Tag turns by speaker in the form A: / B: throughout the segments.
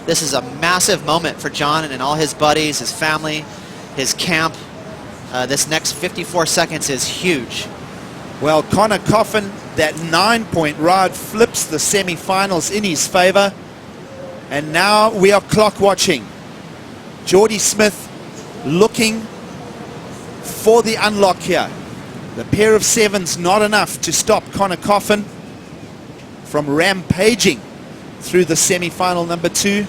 A: This is a massive moment for John and all his buddies, his family, his camp. This next 54 seconds is huge.
B: Well, Connor Coffin, that 9-point ride flips the semi-finals in his favor. And now we are clock watching. Geordie Smith looking for the unlock here. The pair of sevens not enough to stop Connor Coffin from rampaging through the semi-final number 2.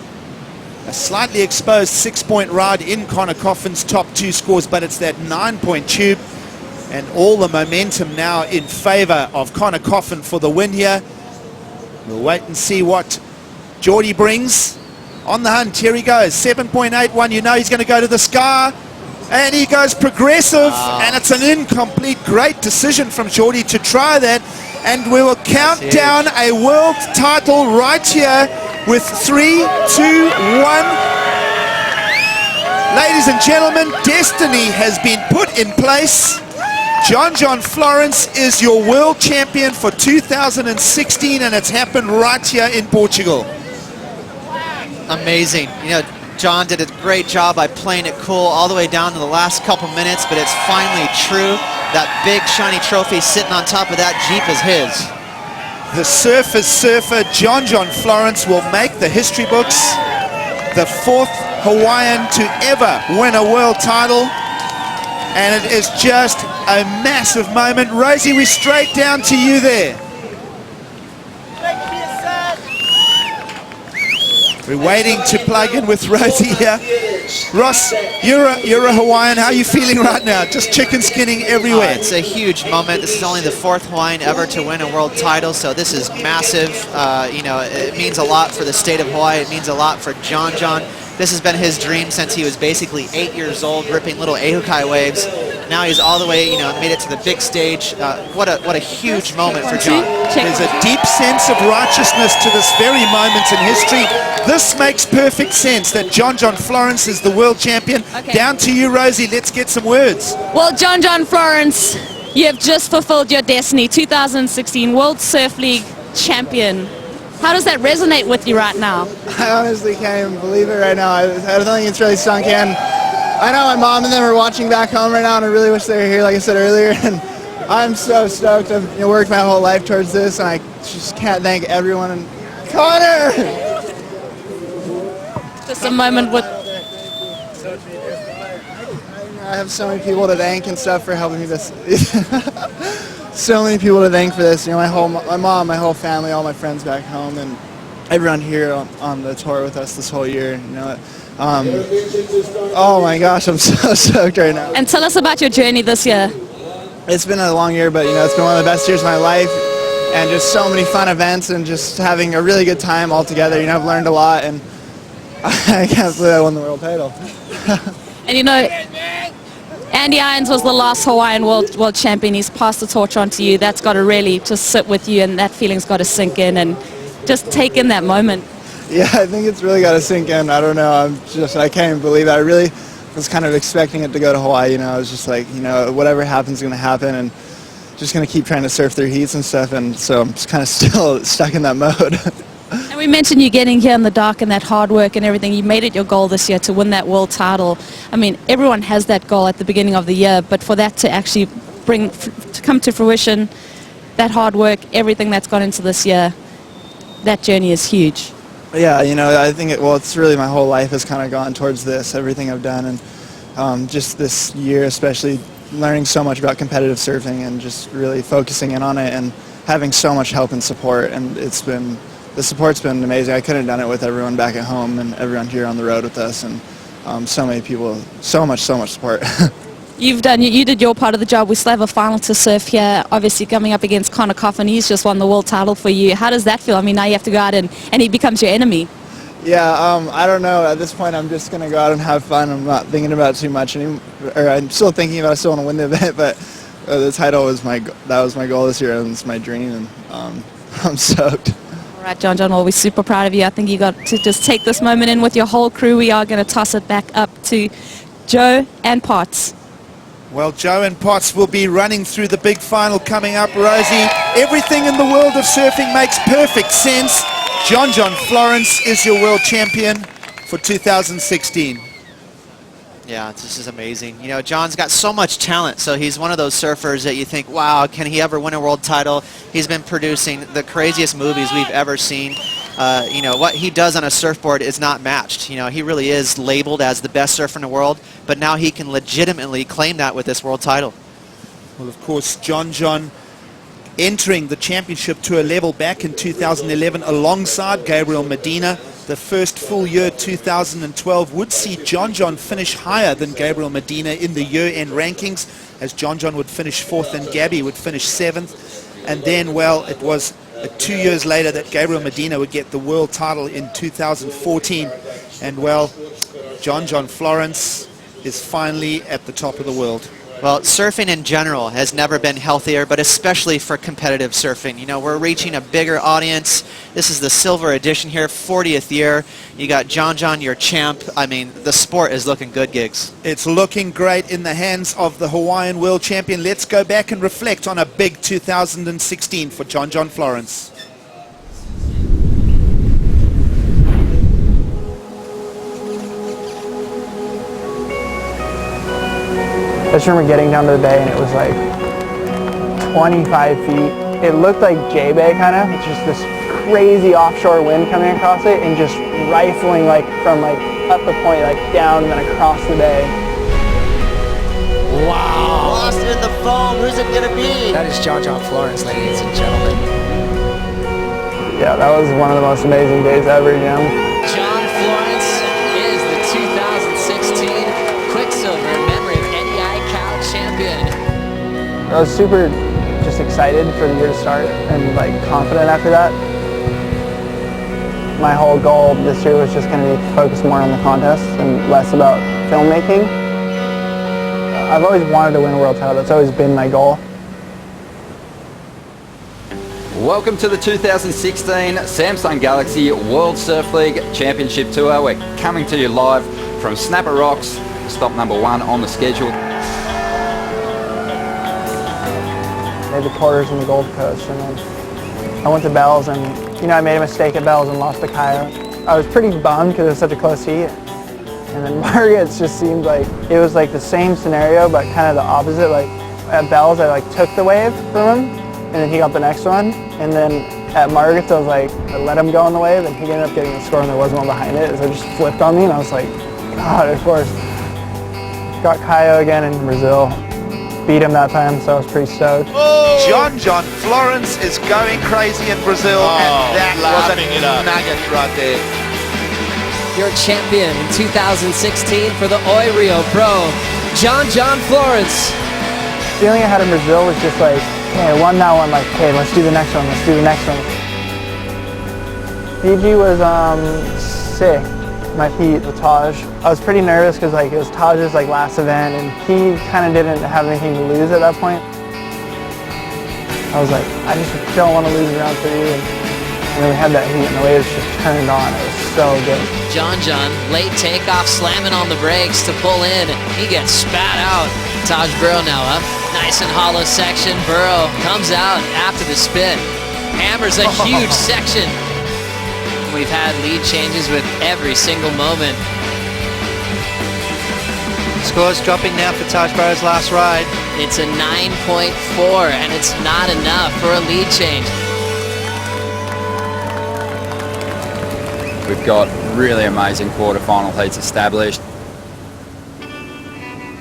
B: A slightly exposed 6-point ride in Connor Coffin's top 2 scores, but it's that 9-point tube, and all the momentum now in favor of Connor Coffin for the win here. We'll wait and see what Geordie brings. On the hunt, here he goes, 7.81, you know he's going to go to the sky, and he goes progressive, and it's an incomplete. Great decision from Geordie to try that, and we will count down a world title right here with 3, 2, 1. Ladies and gentlemen, destiny has been put in place. John Florence is your world champion for 2016, and it's happened right here in Portugal.
A: Amazing. You know, John did a great job by playing it cool all the way down to the last couple minutes, but it's finally true. That big shiny trophy sitting on top of that Jeep is his.
B: The surfer's surfer, John Florence, will make the history books. The 4th Hawaiian to ever win a world title. And it is just a massive moment. Rosie, we're straight down to you there. We're waiting to plug in with Rosie here. Ross, you're a Hawaiian. How are you feeling right now? Just chicken skinning everywhere.
A: It's a huge moment. This is only the 4th Hawaiian ever to win a world title, so this is massive. You know, it means a lot for the state of Hawaii. It means a lot for John. This has been his dream since he was basically 8 years old, ripping little ehukai waves. Now he's all the way, you know, made it to the big stage. What a huge moment for John.
B: There's a deep sense of righteousness to this very moment in history. This makes perfect sense that John Florence is the world champion. Okay. Down to you, Rosie. Let's get some words.
C: Well, John Florence, you have just fulfilled your destiny. 2016 World Surf League champion. How does that resonate with you right now?
D: I honestly can't even believe it right now. I don't think it's really sunk in. I know my mom and them are watching back home right now, and I really wish they were here, like I said earlier. And I'm so stoked. I've worked my whole life towards this, and I just can't thank everyone. And Connor!
C: Just a moment with...
D: I have so many people to thank and stuff for helping me this. So many people to thank for this. You know, my mom, my whole family, all my friends back home, and everyone here on the tour with us this whole year. You know, oh my gosh, I'm so stoked right now.
C: And tell us about your journey this year.
D: It's been a long year, but you know, it's been one of the best years of my life, and just so many fun events, and just having a really good time all together. You know, I've learned a lot, and I can't believe I won the world title.
C: And you know, Andy Irons was the last Hawaiian world champion. He's passed the torch on to you. That's got to really just sit with you, and that feeling's got to sink in, and just take in that moment.
D: Yeah, I think it's really got to sink in. I don't know. I can't even believe it. I really was kind of expecting it to go to Hawaii. You know, I was just like, you know, whatever happens is going to happen, and just going to keep trying to surf through heats and stuff. And so I'm just kind of still stuck in that mode.
C: And we mentioned you getting here in the dark and that hard work and everything. You made it your goal this year to win that world title. I mean, everyone has that goal at the beginning of the year, but for that to actually to come to fruition, that hard work, everything that's gone into this year, that journey is huge.
D: Yeah, you know, I think it's really my whole life has kind of gone towards this, everything I've done, and just this year especially learning so much about competitive surfing and just really focusing in on it and having so much help and support, and the support's been amazing. I couldn't have done it with everyone back at home and everyone here on the road with us, and so many people, so much support.
C: You did your part of the job. We still have a final to surf here, obviously coming up against Connor Coffin. He's just won the world title for you. How does that feel? I mean, now you have to go out and he becomes your enemy.
D: Yeah, I don't know. At this point, I'm just going to go out and have fun. I'm not thinking about it too much anymore. Or I'm still thinking about it. I still want to win the event, but the title was my goal this year, and it's my dream, and I'm stoked.
C: All right, John, well, we're super proud of you. I think you got to just take this moment in with your whole crew. We are going to toss it back up to Joe and Potts.
B: Well, Joe and Potts will be running through the big final coming up, Rosie. Everything in the world of surfing makes perfect sense. John Florence is your world champion for 2016.
A: Yeah, this is amazing. You know, John's got so much talent, so he's one of those surfers that you think, wow, can he ever win a world title? He's been producing the craziest movies we've ever seen. You know, what he does on a surfboard is not matched. You know, he really is labeled as the best surfer in the world, but now he can legitimately claim that with this world title.
B: Well, of course, John entering the championship tour level back in 2011 alongside Gabriel Medina. The first full year, 2012, would see John finish higher than Gabriel Medina in the year-end rankings, as John would finish 4th and Gabby would finish 7th. And then, well, it was 2 years later that Gabriel Medina would get the world title in 2014. And, well, John Florence is finally at the top of the world.
A: Well, surfing in general has never been healthier, but especially for competitive surfing. You know, we're reaching a bigger audience. This is the silver edition here, 40th year. You got John, your champ. I mean, the sport is looking good, Gigs.
B: It's looking great in the hands of the Hawaiian world champion. Let's go back and reflect on a big 2016 for John Florence.
E: I just remember getting down to the bay and it was like 25 feet. It looked like J-Bay kind of. It's just this crazy offshore wind coming across it and just rifling like from like up the point, like down and then across the bay.
F: Wow. Lost in the foam. Who's it going to be? That is John Florence, ladies and gentlemen.
E: Yeah, that was one of the most amazing days ever, you know.
F: John Florence is the 2016 Quicksilver in memory of champion.
E: I was super just excited for the year to start and like confident after that. My whole goal this year was just going to be focused more on the contest and less about filmmaking. I've always wanted to win a world title. That's always been my goal.
G: Welcome to the 2016 Samsung Galaxy World Surf League Championship Tour. We're coming to you live from Snapper Rocks, stop number 1 on the schedule.
E: Made the quarters in the Gold Coast, and then I went to Bells, and you know I made a mistake at Bells and lost to Kyle. I was pretty bummed because it was such a close heat. And then Margaret's just seemed like it was like the same scenario, but kind of the opposite. Like at Bells, I like took the wave from him, and then he got the next one. And then at Margaret's, I was like, I let him go on the wave, and he ended up getting the score, and there wasn't one behind it. So it just flipped on me, and I was like, God, of course. Got Kaio again in Brazil. Beat him that time, so I was pretty stoked.
B: John Florence is going crazy in Brazil, and that was a nugget right there.
F: Your champion in 2016 for the Oi Rio Pro, John Florence.
E: The feeling I had in Brazil was just like, okay, I won that one, like, okay, let's do the next one, let's do the next one. Fiji was sick. My feet with Taj. I was pretty nervous because like it was Taj's like last event and he kind of didn't have anything to lose at that point. I was like, I just don't want to lose round 3, and then we had that heat and the waves just turned on. It was so good.
F: John, late takeoff, slamming on the brakes to pull in. He gets spat out. Taj Burrow now up. Nice and hollow section. Burrow comes out after the spin. Hammers a huge section. We've had lead changes with every single moment.
A: Scores dropping now for Taj Burrow's last ride.
F: It's a 9.4, and it's not enough for a lead change.
G: We've got really amazing quarterfinal heats established.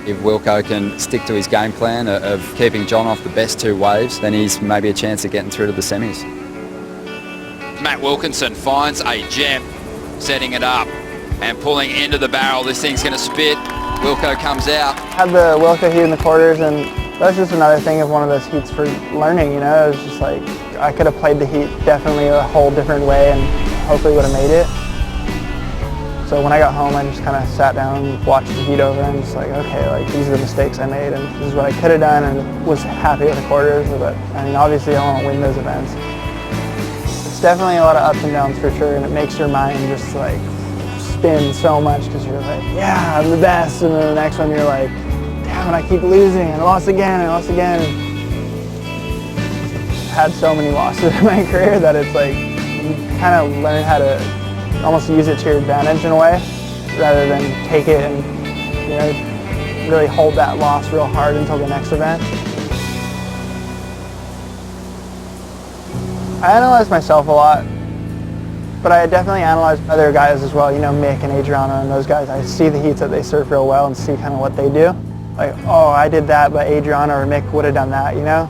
G: If Wilco can stick to his game plan of keeping John off the best 2 waves, then he's maybe a chance of getting through to the semis.
H: Matt Wilkinson finds a gem, setting it up and pulling into the barrel. This thing's going to spit. Wilco comes out.
E: Had the Wilco heat in the quarters, and that's just another thing of one of those heats for learning, you know. It was just like, I could have played the heat definitely a whole different way and hopefully would have made it. So when I got home, I just kind of sat down and watched the heat over and just like, okay, like these are the mistakes I made and this is what I could have done, and was happy with the quarters. But I mean, obviously I want to win those events. It's definitely a lot of ups and downs for sure, and it makes your mind just like spin so much because you're like, yeah, I'm the best, and then the next one you're like, damn it, I keep losing, and I lost again, and I lost again. I've had so many losses in my career that it's like, you kind of learn how to almost use it to your advantage in a way, rather than take it and, you know, really hold that loss real hard until the next event. I analyze myself a lot, but I definitely analyze other guys as well, you know, Mick and Adriano and those guys. I see the heats that they surf real well and see kind of what they do. Like, oh, I did that, but Adriano or Mick would have done that, you know?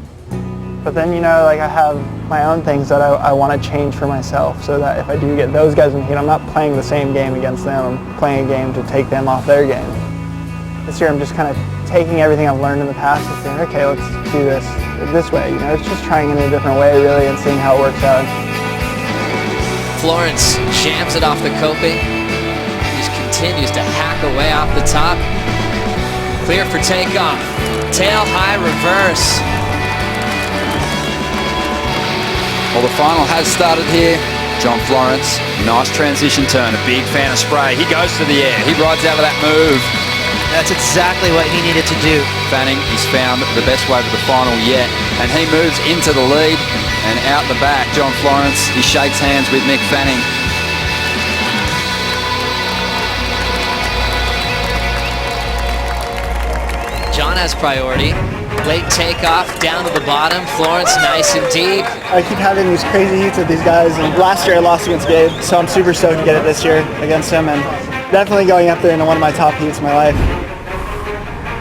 E: But then, you know, like I have my own things that I want to change for myself, so that if I do get those guys in the heat, I'm not playing the same game against them. I'm playing a game to take them off their game. This year I'm just kind of taking everything I've learned in the past and saying, okay, let's do this way. You know, it's just trying it in a different way, really, and seeing how it works out.
F: Florence jams it off the coping. Just continues to hack away off the top. Clear for takeoff. Tail high reverse.
H: Well, the final has started here. John Florence, nice transition turn, a big fan of spray. He goes to the air. He rides out of that move.
A: That's exactly what he needed to do.
H: Fanning, he's found the best way to the final yet, and he moves into the lead and out the back. John Florence, he shakes hands with Mick Fanning.
F: John has priority. Late takeoff down to the bottom. Florence nice and deep.
I: I keep having these crazy heats with these guys, and last year I lost against Gabe, so I'm super stoked to get it this year against him, and definitely going up there into one of my top heats of my life.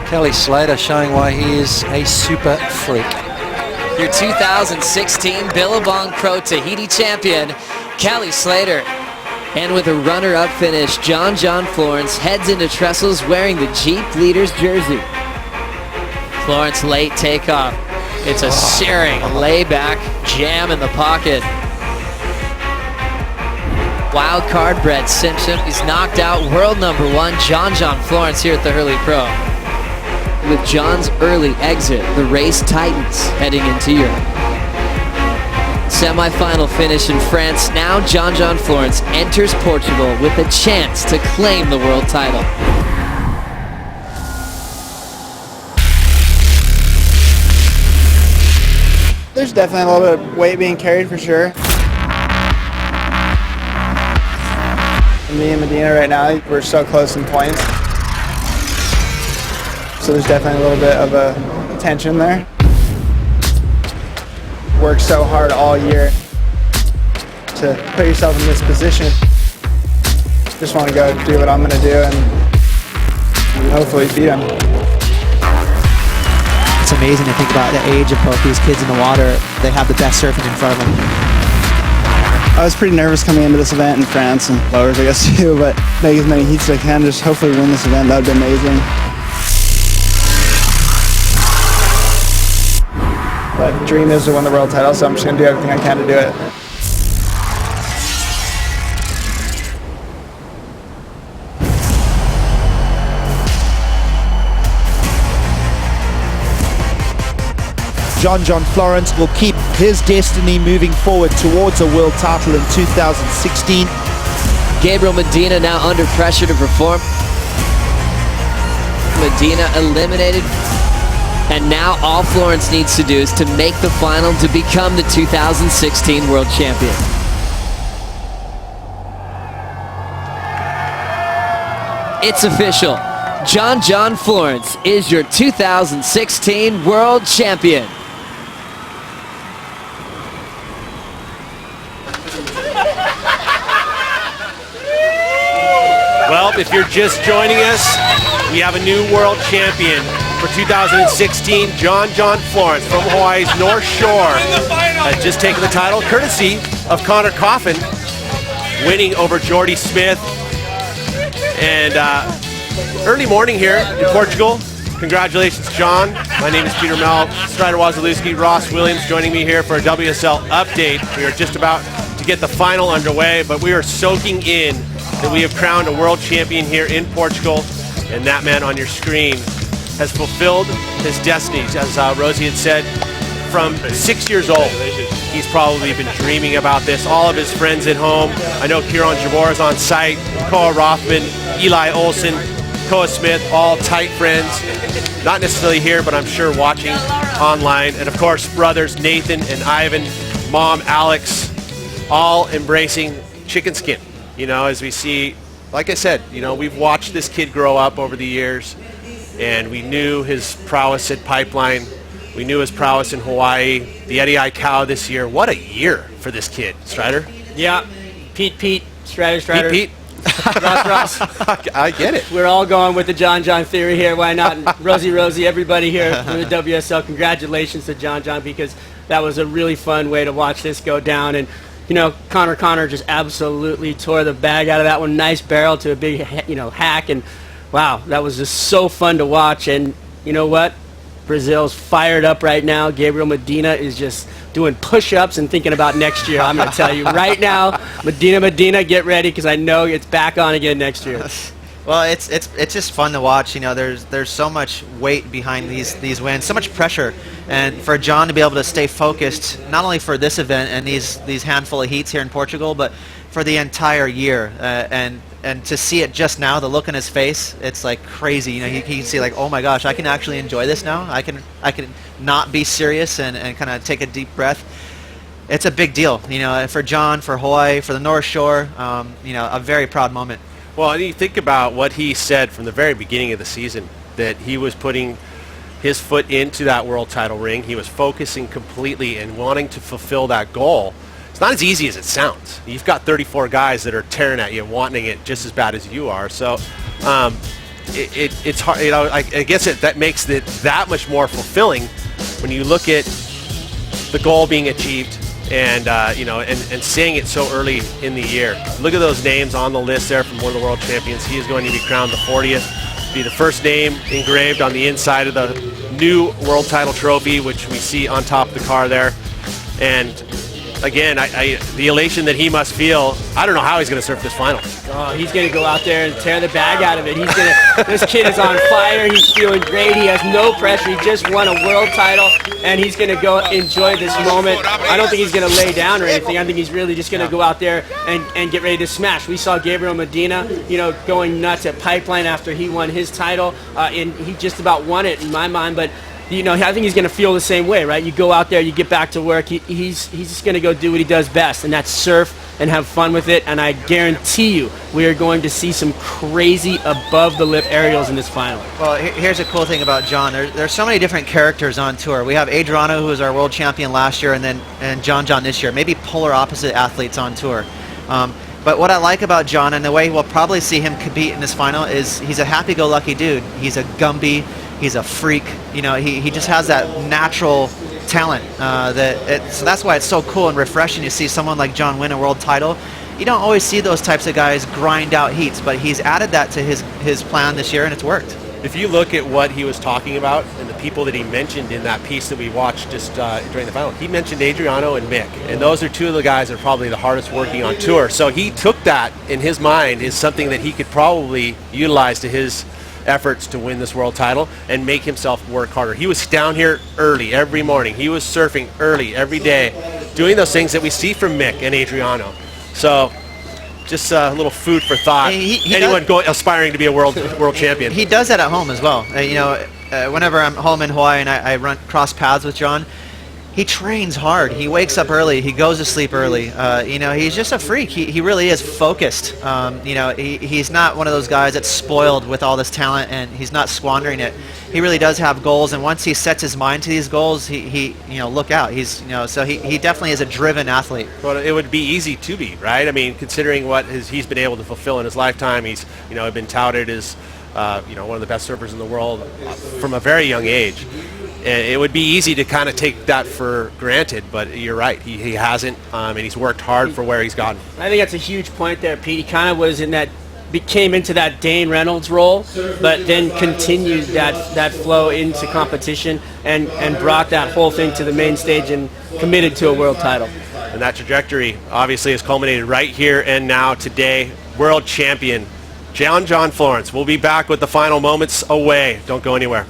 J: Kelly Slater showing why he is a super freak.
F: Your 2016 Billabong Pro Tahiti champion, Kelly Slater. And with a runner-up finish, John Florence heads into trestles wearing the Jeep Leaders jersey. Florence late takeoff. It's a searing layback jam in the pocket. Wild card Brett Simpson. He's knocked out world #1 John Florence here at the Hurley Pro. With John's early exit, the race tightens heading into Europe. Semi-final finish in France. Now John Florence enters Portugal with a chance to claim the world title.
I: There's definitely a little bit of weight being carried for sure. Me and Medina right now, we're so close in points. So there's definitely a little bit of a tension there. Worked so hard all year to put yourself in this position. Just want to go do what I'm going to do and hopefully beat him.
A: It's amazing to think about the age of both these kids in the water. They have the best surfing in front of them.
I: I was pretty nervous coming into this event in France and lowers, I guess, too, but make as many heats as I can, just hopefully win this event. That would be amazing. But dream is to win the world title, so I'm just going to do everything I can to do it.
B: John Florence will keep his destiny moving forward towards a world title in 2016.
F: Gabriel Medina now under pressure to perform. Medina eliminated. And now all Florence needs to do is to make the final to become the 2016 world champion. It's official. John Florence is your 2016 world champion.
K: Well, if you're just joining us, we have a new world champion for 2016. John Florence from Hawaii's North Shore has just taken the title, courtesy of Connor Coffin, winning over Jordy Smith. And early morning here in Portugal. Congratulations, John. My name is Peter Mel, Strider Wazalewski, Ross Williams joining me here for a WSL update. We are just about to get the final underway, but we are soaking in that we have crowned a world champion here in Portugal, and that man on your screen has fulfilled his destinies. As Rosie had said, from 6 years old, he's probably been dreaming about this. All of his friends at home. I know Kieran Jabor is on site, Koa Rothman, Eli Olsen, Koa Smith, all tight friends. Not necessarily here, but I'm sure watching online. And of course, brothers Nathan and Ivan, mom Alex, all embracing chicken skin. You know, as we see, like I said, you know, we've watched this kid grow up over the years, and we knew his prowess at Pipeline. We knew his prowess in Hawaii. The Eddie I Cow this year. What a year for this kid, Strider.
L: Yeah, Pete, Strider.
K: Pete.
L: Ross.
K: I get it.
L: We're all going with the John theory here. Why not? And Rosie, everybody here from the WSL, congratulations to John because that was a really fun way to watch this go down. And, you know, Connor just absolutely tore the bag out of that one. Nice barrel to a big, hack. And, wow, that was just so fun to watch. And you know what? Brazil's fired up right now. Gabriel Medina is just doing push-ups and thinking about next year. I'm going to tell you right now, Medina, get ready because I know it's back on again next year.
A: Well, it's just fun to watch. You know, there's so much weight behind these wins, so much pressure, and for John to be able to stay focused not only for this event and these handful of heats here in Portugal, but for the entire year, and to see it just now, the look on his face, it's like crazy. You know, he can see like, oh my gosh, I can actually enjoy this now. I can not be serious and kind of take a deep breath. It's a big deal, you know, for John, for Hawaii, for the North Shore. You know, a very proud moment.
K: Well, and you think about what he said from the very beginning of the season, that he was putting his foot into that world title ring. He was focusing completely and wanting to fulfill that goal. It's not as easy as it sounds. You've got 34 guys that are tearing at you, wanting it just as bad as you are. So it's hard. You know, I guess that makes it that much more fulfilling when you look at the goal being achieved and you know, and seeing it so early in the year. Look at those names on the list there from one of the world champions. He is going to be crowned the 40th, be the first name engraved on the inside of the new world title trophy, which we see on top of the car there. And again, the elation that he must feel, I don't know how he's going to surf this final.
L: Oh, he's going to go out there and tear the bag out of it. This kid is on fire. He's feeling great. He has no pressure. He just won a world title, and he's going to go enjoy this moment. I don't think he's going to lay down or anything. I think he's really just going to go out there and get ready to smash. We saw Gabriel Medina, you know, going nuts at Pipeline after he won his title, and he just about won it in my mind, but you know, I think he's going to feel the same way, right? You go out there, you get back to work. He's just going to go do what he does best, and that's surf and have fun with it. And I guarantee you, we are going to see some crazy above-the-lip aerials in this final.
A: Well, here's a cool thing about John. There's so many different characters on tour. We have Adriano, who was our world champion last year, and John this year. Maybe polar opposite athletes on tour. But what I like about John, and the way we'll probably see him compete in this final, is he's a happy-go-lucky dude. He's a Gumby. He's a freak. You know, he just has that natural talent. So that's why it's so cool and refreshing to see someone like John win a world title. You don't always see those types of guys grind out heats, but he's added that to his plan this year, and it's worked.
K: If you look at what he was talking about and the people that he mentioned in that piece that we watched just during the final, he mentioned Adriano and Mick, and those are two of the guys that are probably the hardest working on tour. So he took that in his mind as something that he could probably utilize to his efforts to win this world title and make himself work harder. He was down here early every morning. He was surfing early every day, doing those things that we see from Mick and Adriano. So just a little food for thought. Anyone aspiring to be a world champion.
A: He does that at home as well. You know, whenever I'm home in Hawaii and I run cross paths with John, he trains hard. He wakes up early. He goes to sleep early. You know, he's just a freak. He really is focused. You know, he's not one of those guys that's spoiled with all this talent and he's not squandering it. He really does have goals, and once he sets his mind to these goals, he you know, look out. He's, you know, so he definitely is a driven athlete.
K: Well, it would be easy to be, right? I mean, considering what he's been able to fulfill in his lifetime, he's, you know, been touted as you know, one of the best surfers in the world from a very young age. And it would be easy to kind of take that for granted, but you're right. He hasn't, and he's worked hard for where he's gotten.
L: I think that's a huge point there, Pete. He kind of was in that, became into that Dane Reynolds role, but then continued that flow into competition and brought that whole thing to the main stage and committed to a world title.
K: And that trajectory obviously has culminated right here and now today. World champion John Florence. We'll be back with the final moments away. Don't go anywhere.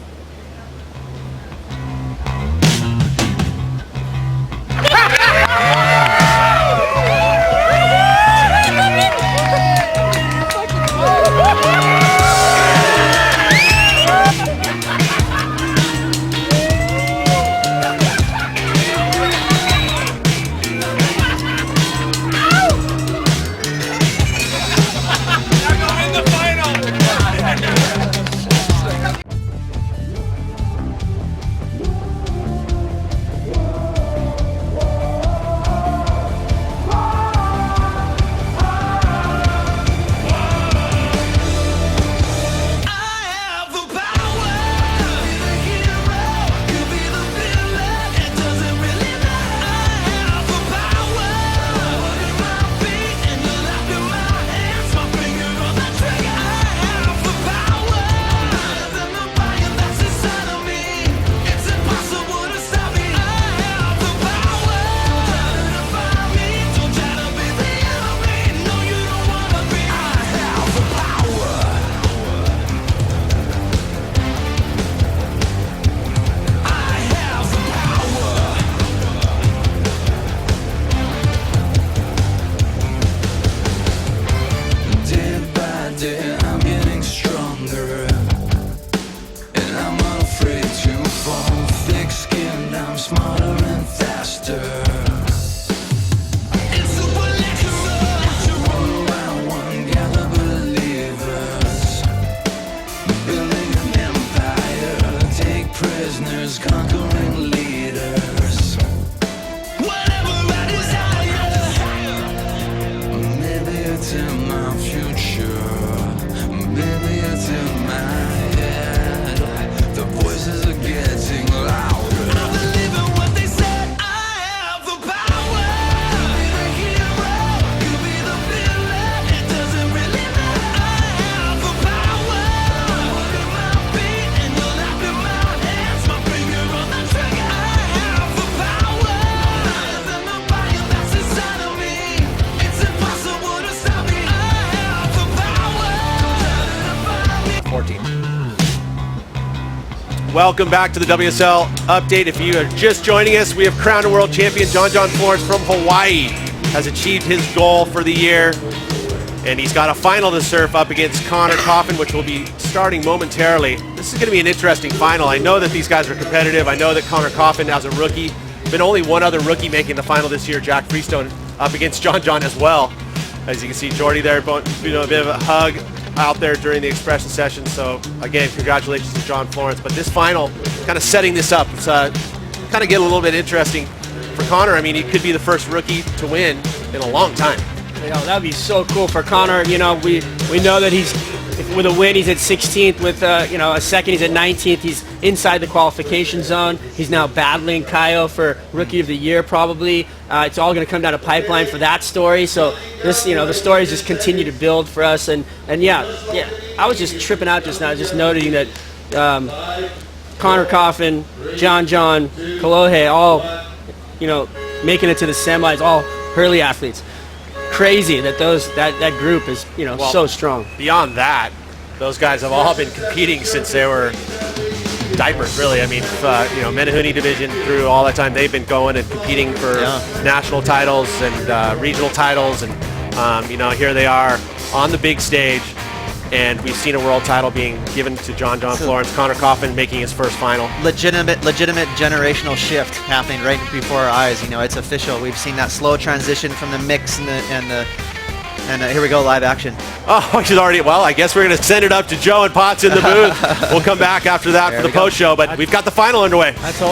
K: welcome back to the WSL update. If you are just joining us, we have crowned world champion John Florence from Hawaii has achieved his goal for the year, and he's got a final to surf up against Connor Coffin, which will be starting momentarily. This is going to be an interesting final. I know that these guys are competitive. I know that Connor Coffin, as a rookie, been only one other rookie making the final this year, Jack Freestone, up against John as well. As you can see, Jordy there, a bit of a hug out there during the expression session. So again, congratulations to John Florence. But this final, kind of setting this up, it's kind of get a little bit interesting for Connor. I mean, he could be the first rookie to win in a long time.
L: You know, that'd be so cool for Connor. You know, we know that with a win, he's at 16th. With a second, he's at 19th. He's inside the qualification zone. He's now battling Kaio for Rookie of the Year, probably. It's all going to come down to pipeline for that story. So this, the stories just continue to build for us. And yeah, I was just tripping out just now, just noting that Connor Coffin, John, Kolohe, all making it to the semis, all Hurley athletes. Crazy that that group is so strong.
K: Beyond that, those guys have all been competing since they were diapers, really. I mean, Menahuni division through all that time, they've been going and competing for national titles and regional titles, and here they are on the big stage, and we've seen a world title being given to John Florence. Connor Coffin making his first final.
A: Legitimate generational shift happening right before our eyes. It's official. We've seen that slow transition from the mix and here we go, live action.
K: Oh, he's already, well, I guess we're going to send it up to Joe and Potts in the booth. We'll come back after that for the post show, but we've got the final underway.